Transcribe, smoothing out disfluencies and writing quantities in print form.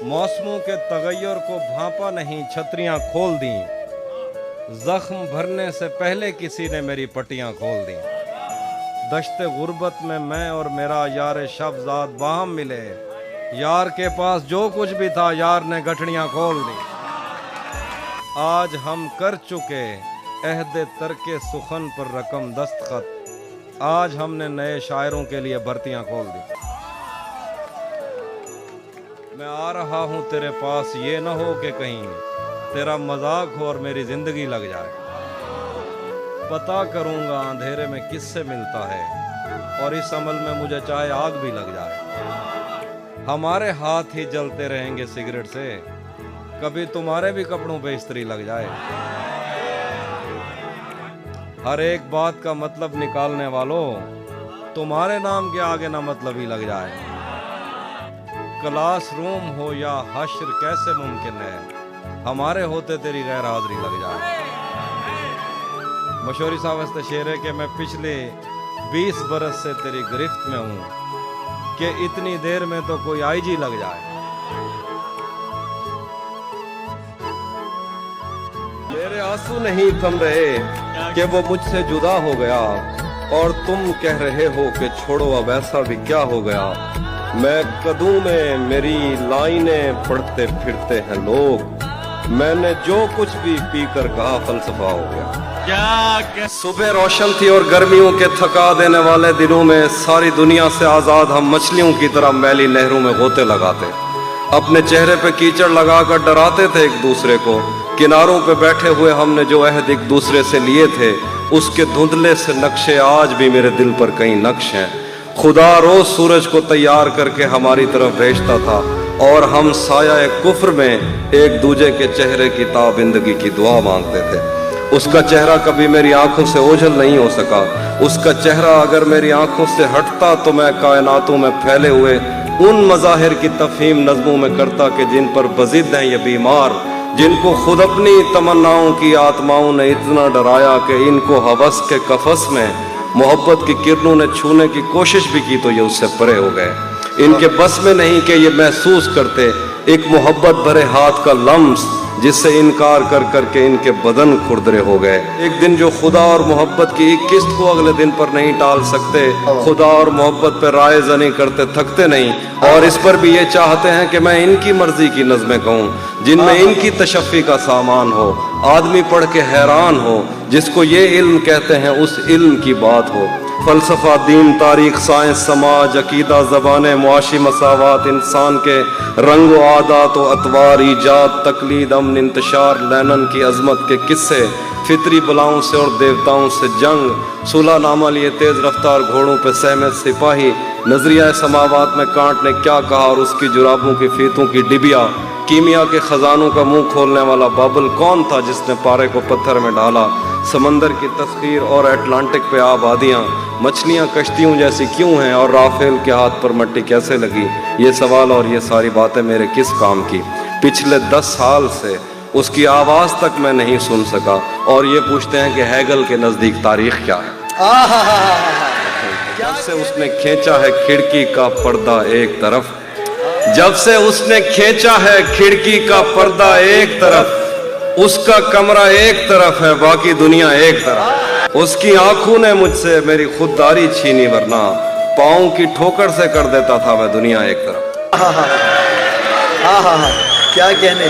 मौसमों के तगय्युर को भांपा नहीं, छतरियां खोल दी। जख्म भरने से पहले किसी ने मेरी पट्टियां खोल दी। दश्ते गुर्बत में मैं और मेरा यार शब्जाद बाहम मिले। यार के पास जो कुछ भी था यार ने गठड़ियां खोल दी। आज हम कर चुके अहद तरके सुखन पर रकम दस्तखत। आज हमने नए शायरों के लिए भर्तियां खोल दी। मैं आ रहा हूँ तेरे पास, ये न हो कि कहीं तेरा मजाक हो और मेरी जिंदगी लग जाए। पता करूँगा अंधेरे में किससे मिलता है, और इस अमल में मुझे चाहे आग भी लग जाए। हमारे हाथ ही जलते रहेंगे सिगरेट से, कभी तुम्हारे भी कपड़ों पे इस्त्री लग जाए। हर एक बात का मतलब निकालने वालों, तुम्हारे नाम के आगे ना मतलब ही लग जाए। क्लास रूम हो या हश्र कैसे मुमकिन है, हमारे होते तेरी गैर हाजिरी लग जाए। मशहूरी साहब वास्ते शेर है कि मैं पिछले 20 बरस से तेरी गिरफ्त में हूँ, कि इतनी देर में तो कोई आईजी लग जाए। मेरे आंसू नहीं थम रहे कि वो मुझसे जुदा हो गया, और तुम कह रहे हो कि छोड़ो अब ऐसा भी क्या हो गया। मैं कदूं में मेरी लाइनें पढ़ते फिरते हैं लोग, मैंने जो कुछ भी पीकर कहा फलसफा हो गया। क्या सुबह रोशन थी और गर्मियों के थका देने वाले दिनों में सारी दुनिया से आजाद हम मछलियों की तरह मैली नहरों में गोते लगाते, अपने चेहरे पे कीचड़ लगाकर डराते थे एक दूसरे को। किनारों पे बैठे हुए हमने जो अहद एक दूसरे से लिए थे, उसके धुंधले से नक्शे आज भी मेरे दिल पर कई नक्श हैं। खुदा रोज सूरज को तैयार करके हमारी तरफ भेजता था, और हम साया कुफ्र में एक दूजे के चेहरे की ताबिंदगी की दुआ मांगते थे। उसका चेहरा कभी मेरी आंखों से ओझल नहीं हो सका। उसका चेहरा अगर मेरी आंखों से हटता तो मैं कायनातों में फैले हुए उन मज़ाहिर की तफहीम नज़मों में करता कि जिन पर बज़िद हैं ये बीमार, जिनको खुद अपनी तमन्नाओं की आत्माओं ने इतना डराया कि इनको हवस के कफस में मोहब्बत की किरणों ने छूने की कोशिश भी की तो ये उससे परे हो गए। इनके बस में नहीं कि ये महसूस करते एक मोहब्बत भरे हाथ का लम्स, जिससे इनकार कर करके इनके बदन खुरदरे हो गए। एक दिन जो खुदा और मोहब्बत की एक किस्त को अगले दिन पर नहीं टाल सकते, खुदा और मोहब्बत पर राय ज़नी करते थकते नहीं, और इस पर भी ये चाहते हैं कि मैं इनकी मर्जी की नज़में कहूँ जिनमें इनकी तशफ़ी का सामान हो, आदमी पढ़ के हैरान हो, जिसको ये इल्म कहते हैं उस इल्म की बात हो। फ़लसफ़ा, दीन, तारीख़, साइंस, समाज, अकीदा, ज़बानें, मुआशी मसावात, इंसान के रंग व आदात व अतवार, ईजाद, तकलीद, अमन, इंतशार, लैनन की अज़मत के किस्से, फितरी बलाओं से और देवताओं से जंग, सुलहनामा लिए तेज़ रफ्तार घोड़ों पे सहमे सिपाही, नज़रिया समावात में कांट ने क्या कहा और उसकी जुराबों की फीतों की डिबिया, कीमिया के ख़जानों का मुंह खोलने वाला बाबल कौन था जिसने पारे को पत्थर में डाला, समंदर की तस्खीर और अटलांटिक पे आबादियाँ, मछलियाँ कश्तियों जैसी क्यों हैं, और राफेल के हाथ पर मट्टी कैसे लगी। ये सवाल और ये सारी बातें मेरे किस काम की। पिछले 10 साल से उसकी आवाज़ तक मैं नहीं सुन सका, और ये पूछते हैं कि हैगल के नज़दीक तारीख़ क्या है। जब से उसने खींचा है खिड़की का पर्दा एक तरफ, जब से उसने खींचा है खिड़की का पर्दा एक तरफ, उसका कमरा एक तरफ है बाकी दुनिया एक तरफ। उसकी आंखों ने मुझसे मेरी खुददारी छीनी, वरना पाँव की ठोकर से कर देता था मैं दुनिया एक तरफ। क्या कहने।